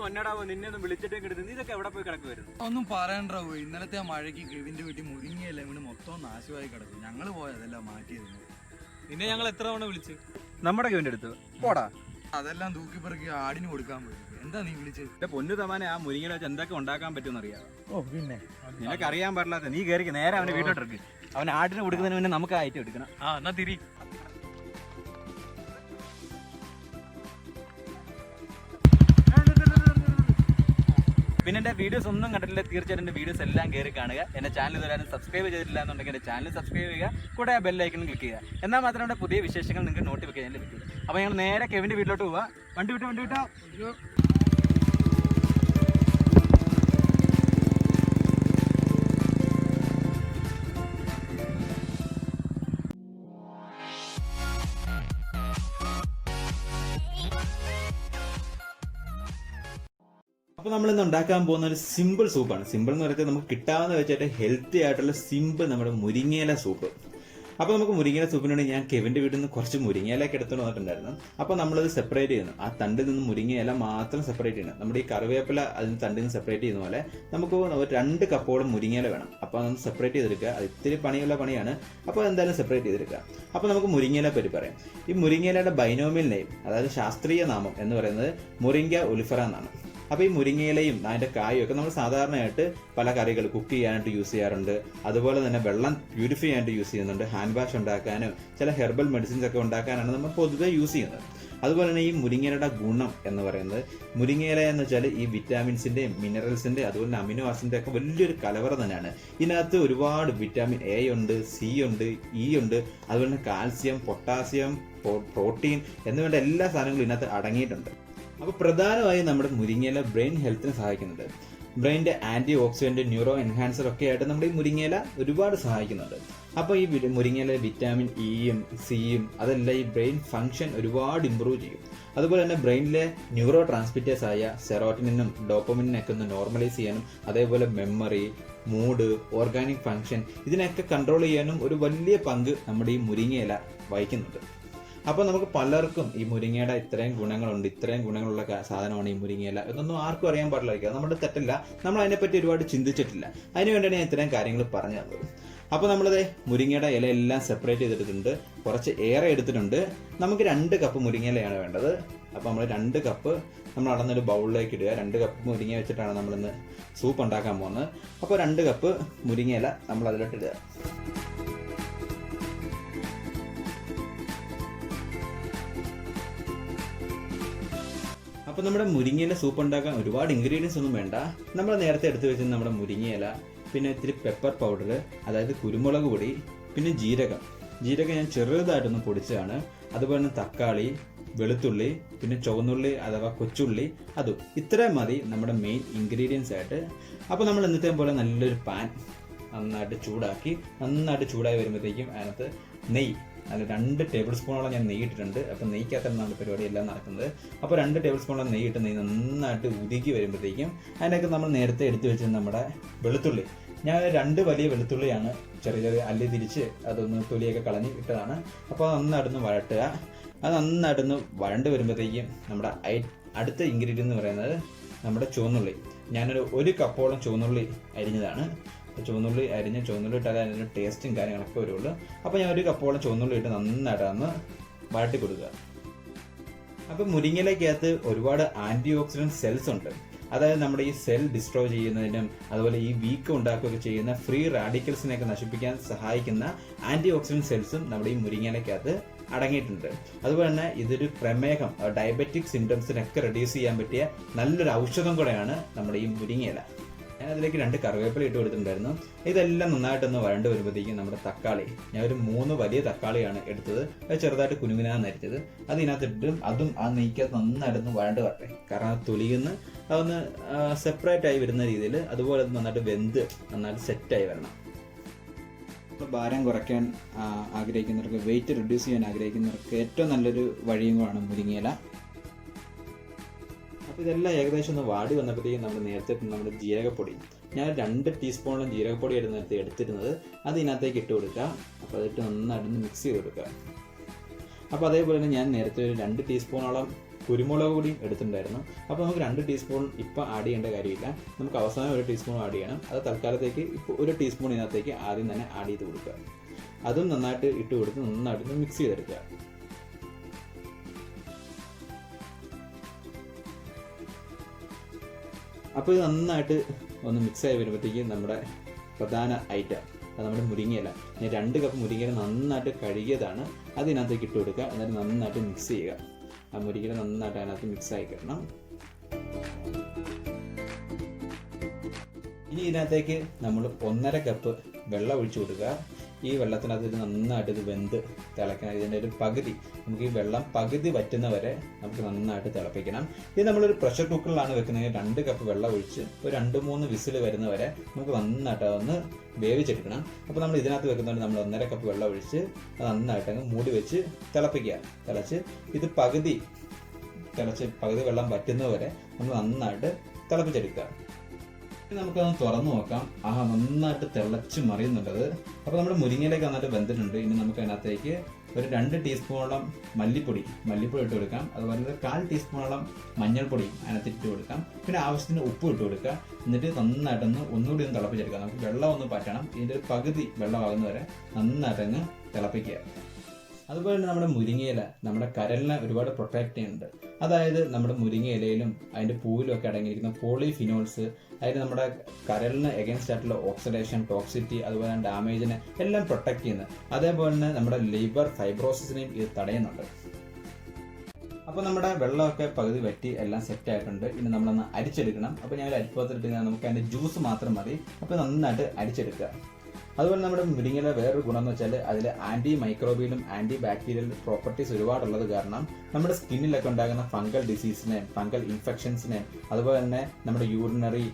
നിന്നെ ഒന്ന് വിളിച്ചിട്ടേ കിട്ടുന്നു. ഇതൊക്കെ എവിടെ പോയി കിടക്കുമായിരുന്നു? ഒന്നും പറയണ്ടോ, ഇന്നലത്തെ ആ മഴയ്ക്ക് കെവിന്റെ വീട്ടിൽ മുരിങ്ങയില ഇവിടെ മൊത്തം നാശമായി കിടക്കും. ഞങ്ങള് പോയതെല്ലാം മാറ്റിയിരുന്നു. പിന്നെ ഞങ്ങൾ എത്ര തവണ വിളിച്ചു? നമ്മുടെ കെവിന്റെ അടുത്ത് പോടാ. അതെല്ലാം തൂക്കിപ്പറക്കി ആടിന് കൊടുക്കാൻ പറ്റും. എന്താ നീ വിളിച്ചത്? എന്റെ പൊന്നു തമാനെ, ആ മുരിങ്ങയില വെച്ച് എന്തൊക്കെ ഉണ്ടാക്കാൻ പറ്റുമെന്ന് അറിയാം. പിന്നെ നിനക്ക് അറിയാൻ പാടില്ലാത്ത നീ കയറി നേരെ അവന്റെ വീട്ടിലോട്ട്. അവൻ ആടിന് കൊടുക്കുന്നതിന് മുന്നേ നമുക്ക് ആയിട്ട് എടുക്കണം. എന്നാ തിരി. പിന്നെ എൻ്റെ വീഡിയോസ് ഒന്നും കണ്ടിട്ടില്ല, തീർച്ചയായിട്ടും എൻ്റെ വീഡിയോസ് എല്ലാം കയറി കാണുക. എൻ്റെ ചാനൽ ഇതുവരെ സബ്സ്ക്രൈബ് ചെയ്തിട്ടില്ല എന്നുണ്ടെങ്കിൽ എൻ്റെ ചാനൽ സബ്സ്ക്രൈബ് ചെയ്യുക, കൂടെ ആ ബെല്ലൈക്കൺ ക്ലിക്ക് ചെയ്യുക. എന്നാൽ മാത്രമേ പുതിയ വിശേഷങ്ങൾ നിങ്ങൾക്ക് നോട്ടിഫിക്കേഷൻ ലഭിക്കൂ. അപ്പോൾ ഞങ്ങൾ നേരെ കെവിൻ്റെ വീട്ടിലോട്ട് പോവാം. വണ്ടി വിട്ടോ. അപ്പോൾ നമ്മളിന്ന് ഉണ്ടാക്കാൻ പോകുന്ന ഒരു സിമ്പിൾ സൂപ്പാണ്. സിമ്പിൾ എന്ന് പറയുന്നത് നമുക്ക് കിട്ടാവുന്ന വെച്ചിട്ട് ഹെൽത്തി ആയിട്ടുള്ള സിമ്പിൾ നമ്മുടെ മുരിങ്ങയില സൂപ്പ്. അപ്പോൾ നമുക്ക് മുരിങ്ങയില സൂപ്പിനോട് ഞാൻ കെവിൻ്റെ വീട്ടിൽ നിന്ന് കുറച്ച് മുരിങ്ങയിലൊക്കെ എടുത്തുകൊണ്ട് വന്നിട്ടുണ്ടായിരുന്നു. അപ്പോൾ നമ്മളത് സെപ്പറേറ്റ് ചെയ്യുന്നു. ആ തണ്ടിൽ നിന്ന് മുരിങ്ങയില മാത്രം സെപ്പറേറ്റ് ചെയ്യണം. നമ്മുടെ ഈ കറിവേപ്പില അതിന് തണ്ടിൽ നിന്ന് സെപ്പറേറ്റ് ചെയ്യുന്ന പോലെ നമുക്ക് 2 കപ്പോളം മുരിങ്ങയില വേണം. അപ്പോൾ നമ്മൾ സെപ്പറേറ്റ് ചെയ്തെടുക്കുക. അത് ഇത്തിരി പണിയുള്ള പണിയാണ്. അപ്പോൾ എന്തായാലും സെപ്പറേറ്റ് ചെയ്തെടുക്കുക. അപ്പോൾ നമുക്ക് മുരിങ്ങയില പറ്റി പറയാം. ഈ മുരിങ്ങയിലയുടെ ബൈനോമിയൽ നെയിം, അതായത് ശാസ്ത്രീയ നാമം എന്ന് പറയുന്നത് മുരിങ്ങ ഒലിഫറ എന്നാണ്. അപ്പോൾ ഈ മുരിങ്ങയിലയും അതിൻ്റെ കായും ഒക്കെ നമ്മൾ സാധാരണയായിട്ട് പല കറികൾ കുക്ക് ചെയ്യാനായിട്ട് യൂസ് ചെയ്യാറുണ്ട്. അതുപോലെ തന്നെ വെള്ളം പ്യൂരിഫൈ ചെയ്യാനായിട്ട് യൂസ് ചെയ്യുന്നുണ്ട്. ഹാൻഡ് വാഷ് ഉണ്ടാക്കാനോ ചില ഹെർബൽ മെഡിസിൻസ് ഒക്കെ ഉണ്ടാക്കാനാണ് നമ്മൾ പൊതുവെ യൂസ് ചെയ്യുന്നത്. അതുപോലെ തന്നെ ഈ മുരിങ്ങയിലയുടെ ഗുണം എന്ന് പറയുന്നത്, മുരിങ്ങയില എന്ന് വെച്ചാൽ ഈ വിറ്റാമിൻസിൻ്റെയും മിനറൽസിൻ്റെ അതുപോലെ തന്നെ അമിനോ ആസിഡിൻ്റെ ഒക്കെ വലിയൊരു കലവറ തന്നെയാണ്. ഇതിനകത്ത് ഒരുപാട് വിറ്റാമിൻ എ ഉണ്ട്, സി ഉണ്ട്, ഇ ഉണ്ട്, അതുപോലെ തന്നെ കാൽസ്യം, പൊട്ടാസ്യം, പ്രോട്ടീൻ എന്നുവേണ്ട എല്ലാ സാധനങ്ങളും ഇതിനകത്ത് അടങ്ങിയിട്ടുണ്ട്. അപ്പോൾ പ്രധാനമായും നമ്മുടെ മുരിങ്ങയില ബ്രെയിൻ ഹെൽത്തിന് സഹായിക്കുന്നുണ്ട്. ബ്രെയിൻ്റെ ആൻറ്റി ഓക്സിഡൻറ്റ്, ന്യൂറോ എൻഹാൻസർ ഒക്കെ ആയിട്ട് നമ്മുടെ ഈ മുരിങ്ങയില ഒരുപാട് സഹായിക്കുന്നുണ്ട്. അപ്പോൾ ഈ മുരിങ്ങയില വിറ്റാമിൻ ഇയും സിയും അതെല്ലാം ഈ ബ്രെയിൻ ഫംഗ്ഷൻ ഒരുപാട് ഇമ്പ്രൂവ് ചെയ്യും. അതുപോലെ തന്നെ ബ്രെയിനിലെ ന്യൂറോ ട്രാൻസ്മിറ്റേഴ്സ് ആയ സെറോട്ടിനും ഡോപ്പമിനൊക്കെ ഒന്ന് നോർമലൈസ് ചെയ്യാനും, അതേപോലെ മെമ്മറി, മൂഡ്, ഓർഗാനിക് ഫംഗ്ഷൻ ഇതിനൊക്കെ കൺട്രോൾ ചെയ്യാനും ഒരു വലിയ പങ്ക് നമ്മുടെ ഈ മുരിങ്ങയില വഹിക്കുന്നുണ്ട്. അപ്പോൾ നമുക്ക് പലർക്കും ഈ മുരിങ്ങയുടെ ഇത്രയും ഗുണങ്ങളുണ്ട്, ഇത്രയും ഗുണങ്ങളുള്ള സാധനമാണ് ഈ മുരിങ്ങയില എന്നൊന്നും ആർക്കും അറിയാൻ പാടില്ലായിരിക്കും. അത് നമ്മുടെ തെറ്റല്ല, നമ്മൾ അതിനെപ്പറ്റി ഒരുപാട് ചിന്തിച്ചിട്ടില്ല. അതിനുവേണ്ടിയാണ് ഞാൻ ഇത്രയും കാര്യങ്ങൾ പറഞ്ഞു തന്നത്. അപ്പോൾ നമ്മളത് മുരിങ്ങയുടെ ഇല എല്ലാം സെപ്പറേറ്റ് ചെയ്തെടുത്തിട്ടുണ്ട്. കുറച്ച് ഏറെ എടുത്തിട്ടുണ്ട്. നമുക്ക് 2 കപ്പ് മുരിങ്ങയിലയാണ് വേണ്ടത്. അപ്പോൾ നമ്മൾ 2 കപ്പ് നമ്മൾ അളന്നൊരു ബൗളിലേക്ക് ഇടുക. 2 കപ്പ് മുരിങ്ങ വെച്ചിട്ടാണ് നമ്മളിന്ന് സൂപ്പ് ഉണ്ടാക്കാൻ പോകുന്നത്. അപ്പോൾ 2 കപ്പ് മുരിങ്ങയില നമ്മൾ അതിലോട്ട് ഇടുക. അപ്പോൾ നമ്മുടെ മുരിങ്ങയില സൂപ്പ് ഉണ്ടാക്കാൻ ഒരുപാട് ഇൻഗ്രീഡിയൻസ് ഒന്നും വേണ്ട. നമ്മൾ നേരത്തെ എടുത്തു വെച്ചിരുന്ന നമ്മുടെ മുരിങ്ങയില, പിന്നെ ഇത്തിരി പെപ്പർ പൗഡർ, അതായത് കുരുമുളക് പൊടി, പിന്നെ ജീരകം ഞാൻ ചെറുതായിട്ടൊന്ന് പൊടിച്ചതാണ്. അതുപോലെ തന്നെ തക്കാളി, വെളുത്തുള്ളി, പിന്നെ ചുവന്നുള്ളി അഥവാ കൊച്ചുള്ളി, അതും ഇത്രയും മതി നമ്മുടെ മെയിൻ ഇൻഗ്രീഡിയൻസ് ആയിട്ട്. അപ്പോൾ നമ്മൾ ഇന്നത്തെ പോലെ നല്ലൊരു പാൻ നന്നായിട്ട് ചൂടായി വരുമ്പോഴത്തേക്കും അതിനകത്ത് നെയ്യ്, അതിൽ 2 ടേബിൾ സ്പൂണോളം ഞാൻ നെയ്യ് ഇട്ടിട്ടുണ്ട്. അപ്പോൾ നെയ്ക്കകത്താണ് നമ്മുടെ പരിപാടി എല്ലാം നടക്കുന്നത്. അപ്പോൾ 2 ടേബിൾ സ്പൂണോളം നെയ്യ് ഇട്ട് നെയ്യ് നന്നായിട്ട് ഉരുകി വരുമ്പോഴത്തേക്കും അതിനൊക്കെ നമ്മൾ നേരത്തെ എടുത്തു വെച്ചിരുന്ന നമ്മുടെ വെളുത്തുള്ളി, ഞാൻ 2 വലിയ വെളുത്തുള്ളിയാണ് ചെറിയ അല്ലി തിരിച്ച് അതൊന്ന് തൊലിയൊക്കെ കളഞ്ഞ് ഇട്ടതാണ്. അപ്പോൾ നന്നായിട്ടൊന്ന് വഴട്ടുക. അത് നന്നായിട്ടൊന്ന് വഴണ്ട് വരുമ്പോഴത്തേക്കും നമ്മുടെ അടുത്ത ഇൻഗ്രീഡിയൻ്റ് എന്ന് പറയുന്നത് നമ്മുടെ ചുവന്നുള്ളി. ഞാനൊരു 1 കപ്പോളം ചുവന്നുള്ളി അരിഞ്ഞതാണ്. ചുവന്നുള്ളി ഇട്ടാൽ അതിൻ്റെ ടേസ്റ്റും കാര്യങ്ങളൊക്കെ വരുള്ളൂ. അപ്പോൾ ഞാൻ 1 കപ്പോളം ചുവന്നുള്ളി ഇട്ട് നന്നായിട്ടൊന്ന് വഴട്ടി കൊടുക്കുക. അപ്പോൾ മുരിങ്ങയിലക്കകത്ത് ഒരുപാട് ആൻറ്റി ഓക്സിഡൻറ്റ് സെൽസ് ഉണ്ട്. അതായത് നമ്മുടെ ഈ സെൽ ഡിസ്ട്രോയ് ചെയ്യുന്നതിനും അതുപോലെ ഈ വീക്കം ഉണ്ടാക്കുകയൊക്കെ ചെയ്യുന്ന ഫ്രീ റാഡിക്കൽസിനെയൊക്കെ നശിപ്പിക്കാൻ സഹായിക്കുന്ന ആൻറ്റി ഓക്സിഡൻറ്റ് സെൽസും നമ്മുടെ ഈ മുരിങ്ങയിലക്കകത്ത് അടങ്ങിയിട്ടുണ്ട്. അതുപോലെ തന്നെ ഇതൊരു പ്രമേഹം, ഡയബറ്റിക് സിംറ്റംസിനൊക്കെ റെഡ്യൂസ് ചെയ്യാൻ പറ്റിയ നല്ലൊരു ഔഷധം കൂടെയാണ് നമ്മുടെ ഈ മുരിങ്ങയില. ഞാൻ അതിലേക്ക് 2 കറിവേപ്പില ഇട്ട് കൊടുത്തിട്ടുണ്ടായിരുന്നു. ഇതെല്ലാം നന്നായിട്ടൊന്ന് വഴണ്ട് വരുമ്പോഴത്തേക്കും നമ്മുടെ തക്കാളി, ഞാൻ ഒരു 3 വലിയ തക്കാളിയാണ് എടുത്തത്. അത് ചെറുതായിട്ട് കുനുകുനാന്ന് അരിച്ചത് അത് ഇതിനകത്തിട്ടും അതും ആ നെയ്ക്കകത്ത് നന്നായിട്ടൊന്ന് വഴണ്ട് വരട്ടെ. കാരണം അത് തൊലിയുന്ന അതൊന്ന് സെപ്പറേറ്റ് ആയി വരുന്ന രീതിയിൽ, അതുപോലെ നന്നായിട്ട് വെന്ത് നന്നായിട്ട് സെറ്റായി വരണം. ഭാരം കുറയ്ക്കാൻ ആഗ്രഹിക്കുന്നവർക്ക്, വെയിറ്റ് റെഡ്യൂസ് ചെയ്യാൻ ആഗ്രഹിക്കുന്നവർക്ക് ഏറ്റവും നല്ലൊരു വഴിയും കൂടാണ് മുരിങ്ങയില. അപ്പോൾ ഇതെല്ലാം ഏകദേശം ഒന്ന് വാടി വന്നപ്പോഴത്തേക്കും നമ്മൾ നേരത്തെ നമ്മുടെ ജീരകപ്പൊടി, ഞാൻ 2 ടീസ്പൂണോളം ജീരകപ്പൊടിയായിരുന്നു നേരത്തെ എടുത്തിരുന്നത്. അത് ഇതിനകത്തേക്ക് ഇട്ട് കൊടുക്കുക. അപ്പോൾ അതിട്ട് നന്നായിട്ടൊന്ന് മിക്സ് ചെയ്ത് കൊടുക്കുക. അപ്പോൾ അതേപോലെ തന്നെ ഞാൻ നേരത്തെ ഒരു 2 ടീസ്പൂണോളം കുരുമുളക് പൊടിയും എടുത്തിട്ടുണ്ടായിരുന്നു. അപ്പോൾ നമുക്ക് 2 ടീസ്പൂൺ ഇപ്പോൾ ആഡ് ചെയ്യേണ്ട കാര്യമില്ല, നമുക്ക് അവസാനം 1 ടീസ്പൂൺ ആഡ് ചെയ്യണം. അത് തൽക്കാലത്തേക്ക് ഇപ്പോൾ 1 ടീസ്പൂൺ ഇതിനകത്തേക്ക് ആദ്യം തന്നെ ആഡ് ചെയ്ത് കൊടുക്കുക. അതും നന്നായിട്ട് ഇട്ട് കൊടുത്ത് നന്നായിട്ട് മിക്സ് ചെയ്തെടുക്കുക. അപ്പോൾ ഇത് നന്നായിട്ട് ഒന്ന് മിക്സായി വരുമ്പോഴത്തേക്കും നമ്മുടെ പ്രധാന ഐറ്റം അത് നമ്മുടെ മുരിങ്ങയില. ഞാൻ 2 കപ്പ് മുരിങ്ങയില നന്നായിട്ട് കഴുകിയതാണ്, അതിനകത്തേക്ക് ഇട്ട് കൊടുക്കുക. എന്നിട്ട് നന്നായിട്ട് മിക്സ് ചെയ്യുക. ആ മുരിങ്ങയില നന്നായിട്ട് അതിനകത്ത് മിക്സായി കിട്ടണം. ഇനി ഇതിനകത്തേക്ക് നമ്മൾ 1.5 കപ്പ് വെള്ളം ഒഴിച്ചു കൊടുക്കുക. ഈ വെള്ളത്തിനകത്ത് ഇത് നന്നായിട്ട് ഇത് വെന്ത് തിളയ്ക്കണം. ഇതിൻ്റെ ഒരു പകുതി, നമുക്ക് ഈ വെള്ളം പകുതി വറ്റുന്നവരെ നമുക്ക് നന്നായിട്ട് തിളപ്പിക്കണം. ഇത് നമ്മളൊരു പ്രഷർ കുക്കറിലാണ് വെക്കുന്നതെങ്കിൽ 2 കപ്പ് വെള്ളം ഒഴിച്ച് ഒരു 2-3 വിസിൽ വരുന്നവരെ നമുക്ക് നന്നായിട്ട് അതൊന്ന് വേവിച്ചെടുക്കണം. അപ്പോൾ നമ്മൾ ഇതിനകത്ത് വെക്കുന്നതുകൊണ്ട് നമ്മൾ 1.5 കപ്പ് വെള്ളം ഒഴിച്ച് അത് നന്നായിട്ട് അങ്ങ് മൂടി വെച്ച് തിളപ്പിക്കുക. തിളച്ച് ഇത് പകുതി വെള്ളം വറ്റുന്നവരെ നമ്മൾ നന്നായിട്ട് തിളപ്പിച്ചെടുക്കുക. നമുക്കതൊന്ന് തുറന്നു നോക്കാം. നന്നായിട്ട് തിളച്ച് മറിയുന്നുണ്ടത്. അപ്പോൾ നമ്മുടെ മുരിങ്ങയിലേക്ക് നന്നായിട്ട് വെന്തിട്ടുണ്ട്. ഇനി നമുക്ക് അതിനകത്തേക്ക് ഒരു 2 ടീസ്പൂണോളം മല്ലിപ്പൊടി ഇട്ട് കൊടുക്കാം. അതുപോലെ 1/4 ടീസ്പൂണോളം മഞ്ഞൾപ്പൊടി അതിനകത്ത് ഇട്ട് കൊടുക്കാം. പിന്നെ ആവശ്യത്തിന് ഉപ്പ് ഇട്ട് കൊടുക്കുക. എന്നിട്ട് നന്നായിട്ടൊന്ന് ഒന്നുകൂടി ഒന്ന് തിളപ്പിച്ചെടുക്കാം. നമുക്ക് വെള്ളം ഒന്ന് പറ്റണം. ഇതിൻ്റെ ഒരു പകുതി വെള്ളമാകുന്നവരെ നന്നായിട്ടങ്ങ് തിളപ്പിക്കുക. അതുപോലെ തന്നെ നമ്മുടെ മുരിങ്ങയില നമ്മുടെ കരളിനെ ഒരുപാട് പ്രൊട്ടക്റ്റ് ചെയ്യുന്നുണ്ട്. അതായത് നമ്മുടെ മുരിങ്ങയിലയിലും അതിൻ്റെ പൂവിലും ഒക്കെ അടങ്ങിയിരിക്കുന്ന പോളിഫിനോൾസ്, അതായത് നമ്മുടെ കരളിന് എഗൻസ്റ്റ് ആയിട്ടുള്ള ഓക്സിഡേഷൻ, ടോക്സിറ്റി, അതുപോലെ തന്നെ ഡാമേജിനെ എല്ലാം പ്രൊട്ടക്റ്റ് ചെയ്യുന്നത്. അതേപോലെ തന്നെ നമ്മുടെ ലിവർ ഫൈബ്രോസിസിനെയും ഇത് തടയുന്നുണ്ട്. അപ്പോൾ നമ്മുടെ വെള്ളമൊക്കെ പകുതി വറ്റി എല്ലാം സെറ്റ് ആയിട്ടുണ്ട്. ഇനി നമ്മളൊന്ന് അരിച്ചെടുക്കണം. അപ്പോൾ ഞാൻ അരിപ്പത്തിലിട്ട് നമുക്ക് അതിൻ്റെ ജ്യൂസ് മാത്രം മതി. അപ്പോൾ നന്നായിട്ട് അരിച്ചെടുക്കുക. അതുപോലെ നമ്മുടെ മുരിങ്ങയില വേറൊരു ഗുണം എന്ന് വെച്ചാൽ അതിൽ ആൻറ്റി മൈക്രോബിയലും ആൻറ്റി ബാക്ടീരിയൽ പ്രോപ്പർട്ടീസ് ഒരുപാടുള്ളത് കാരണം നമ്മുടെ സ്കിന്നിലൊക്കെ ഉണ്ടാകുന്ന ഫംഗൽ ഡിസീസിനെ, ഫംഗൽ ഇൻഫെക്ഷൻസിനെ, അതുപോലെ തന്നെ നമ്മുടെ യൂറിനറി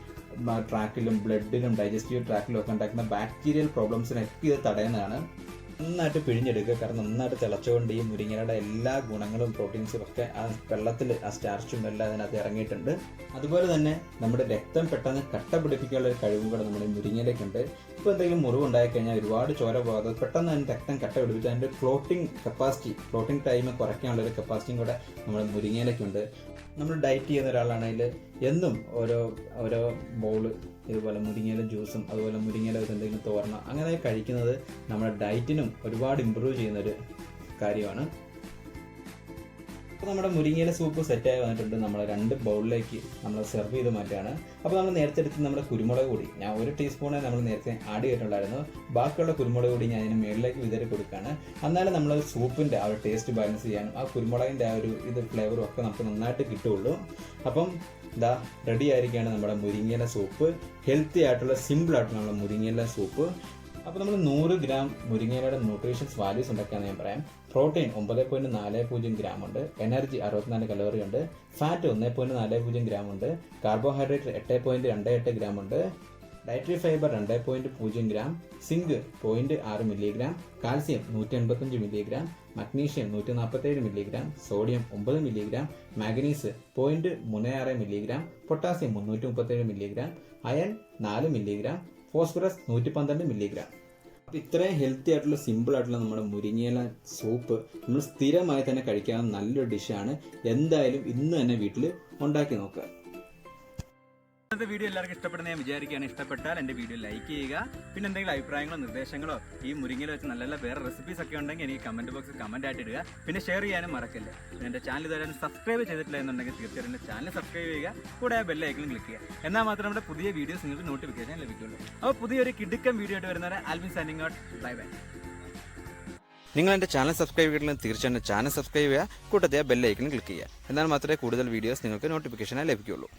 ട്രാക്കിലും ബ്ലഡിലും ഡൈജസ്റ്റീവ് ട്രാക്കിലും ഒക്കെ ഉണ്ടാക്കുന്ന ബാക്ടീരിയൽ പ്രോബ്ലംസിനൊക്കെ ഇത് തടയുന്നതാണ്. നന്നായിട്ട് പിഴിഞ്ഞെടുക്കുക. കാരണം നന്നായിട്ട് തിളച്ചുകൊണ്ട് ഈ മുരിങ്ങയുടെ എല്ലാ ഗുണങ്ങളും പ്രോട്ടീൻസും ഒക്കെ ആ വെള്ളത്തിൽ, ആ സ്റ്റാർച്ചും എല്ലാം അതിനകത്ത് ഇറങ്ങിയിട്ടുണ്ട്. അതുപോലെ തന്നെ നമ്മുടെ രക്തം പെട്ടെന്ന് കട്ട പിടിപ്പിക്കാനുള്ള ഒരു കഴിവും കൂടെ നമ്മുടെ മുരിങ്ങയിലേക്കുണ്ട്. ഇപ്പോൾ എന്തെങ്കിലും മുറിവുണ്ടായി കഴിഞ്ഞാൽ ഒരുപാട് ചോര പോകാതെ പെട്ടെന്ന് തന്നെ രക്തം കട്ട പിടിപ്പിച്ച് അതിൻ്റെ ഫ്ലോട്ടിംഗ് ടൈം കുറയ്ക്കാനുള്ള ഒരു കപ്പാസിറ്റിയും കൂടെ നമ്മുടെ മുരിങ്ങയിലേക്കുണ്ട്. നമ്മൾ ഡയറ്റ് ചെയ്യുന്ന ഒരാളാണെങ്കിൽ എന്നും ഓരോ ബൗള് ഇതുപോലെ മുരിങ്ങയില ജ്യൂസും അതുപോലെ മുരിങ്ങയില എന്തെങ്കിലും തോരണം അങ്ങനെ കഴിക്കുന്നത് നമ്മുടെ ഡയറ്റിനും ഒരുപാട് ഇമ്പ്രൂവ് ചെയ്യുന്നൊരു കാര്യമാണ്. അപ്പോൾ നമ്മുടെ മുരിങ്ങയില സൂപ്പ് സെറ്റായി വന്നിട്ടുണ്ട്. നമ്മൾ 2 ബൗളിലേക്ക് നമ്മൾ സെർവ് ചെയ്ത് മാറ്റുകയാണ്. അപ്പോൾ നമ്മൾ നേരത്തെ എടുത്ത് നമ്മുടെ കുരുമുളക് പൊടി, ഞാൻ 1 ടീസ്പൂണേ നമ്മൾ നേരത്തെ ആഡ് ചെയ്തിട്ടുണ്ടായിരുന്നു. ബാക്കിയുള്ള കുരുമുളക് പൊടി ഞാൻ ഇതിന് മുകളിലേക്ക് വിതറി കൊടുക്കുകയാണ്. എന്നാലും നമ്മൾ സൂപ്പിൻ്റെ ആ ഒരു ടേസ്റ്റ് ബാലൻസ് ചെയ്യാനും ആ കുരുമുളകിൻ്റെ ആ ഒരു ഫ്ലേവറും ഒക്കെ നമുക്ക് നന്നായിട്ട് കിട്ടുള്ളൂ. അപ്പം ഇതാ റെഡി ആയിരിക്കുകയാണ് നമ്മുടെ മുരിങ്ങയില സൂപ്പ്. ഹെൽത്തി ആയിട്ടുള്ള സിമ്പിൾ ആയിട്ടുള്ള നമ്മുടെ മുരിങ്ങയില സൂപ്പ്. അപ്പോൾ നമ്മൾ 100 ഗ്രാം മുരിങ്ങയിലയുടെ ന്യൂട്രീഷ്യസ് വാല്യൂസ് ഉണ്ടാക്കാമെന്ന് ഞാൻ പറയാം. പ്രോട്ടീൻ 9.40 ഗ്രാം ഉണ്ട്, എനർജി 64 കലോറി ഉണ്ട്, ഫാറ്റ് 1.40 ഗ്രാം ഉണ്ട്, കാർബോഹൈഡ്രേറ്റ് 8.28 ഗ്രാം ഉണ്ട്, dietary fibre 2.0 gram, zinc 0.6 milligram, calcium 185 milligram, magnesium 147 milligram, sodium 9 milligram, manganese 0.36 milligram, potassium 337 milligram, iron 4 milligram, phosphorus 112 milligram. അപ്പോൾ ഇത്രയും ഹെൽത്തി ആയിട്ടുള്ള സിമ്പിൾ ആയിട്ടുള്ള നമ്മുടെ മുരിങ്ങയില സൂപ്പ് നമ്മൾ സ്ഥിരമായി തന്നെ കഴിക്കാവുന്ന നല്ലൊരു ഡിഷാണ്. എന്തായാലും ഇന്ന് തന്നെ വീട്ടിൽ ഉണ്ടാക്കി നോക്കുക. ഇന്നത്തെ വീഡിയോ എല്ലാവർക്കും ഇഷ്ടപ്പെടുന്ന ഞാൻ വിചാരിക്കുകയാണ്. ഇഷ്ടപ്പെട്ടാൽ എൻ്റെ വീഡിയോ ലൈക്ക് ചെയ്യുക. പിന്നെ എന്തെങ്കിലും അഭിപ്രായങ്ങളോ നിർദ്ദേശങ്ങളോ ഈ മുരിങ്ങയില വെച്ച് നല്ല വേറെ റെസിപ്പീസ് ഒക്കെ ഉണ്ടെങ്കിൽ എനിക്ക് കമൻറ്റ് ബോക്സിൽ കമൻറ്റ് ആയിട്ട് ഇടുക. പിന്നെ ഷെയർ ചെയ്യാനും മറക്കില്ല. പിന്നെ എൻ്റെ ചാനൽ ഇതുവരെ സബ്സ്ക്രൈബ് ചെയ്തിട്ടില്ല എന്നുണ്ടെങ്കിൽ തീർച്ചയായും എൻ്റെ ചാനൽ സബ്സ്ക്രൈബ് ചെയ്യുക. കൂടെ ആ ബെൽ ഐക്കണിൽ ക്ലിക്ക് ചെയ്യുക. എന്നാൽ മാത്രമേ നമ്മുടെ പുതിയ വീഡിയോസ് നിങ്ങൾക്ക് നോട്ടിഫിക്കേഷൻ ലഭിക്കുള്ളൂ. അപ്പോൾ പുതിയൊരു കിടുക്കൻ വീഡിയോ ആയിട്ട് വരുന്നവരെ Albin signing out. Bye bye. നിങ്ങൾ എൻ്റെ ചാനൽ സബ്സ്ക്രൈബ് ചെയ്തിട്ടുണ്ടെങ്കിൽ തീർച്ചയായും ചാനൽ സബ്സ്ക്രൈബ് ചെയ്യുക. കൂട്ടത്തിൽ ബെൽ ഐക്കണിൽ ക്ലിക്ക് ചെയ്യുക. എന്നാൽ മാത്രമേ കൂടുതൽ വീഡിയോസ് നിങ്ങൾക്ക് നോട്ടിഫിക്കേഷനായി ലഭിക്കുകയുള്ളൂ.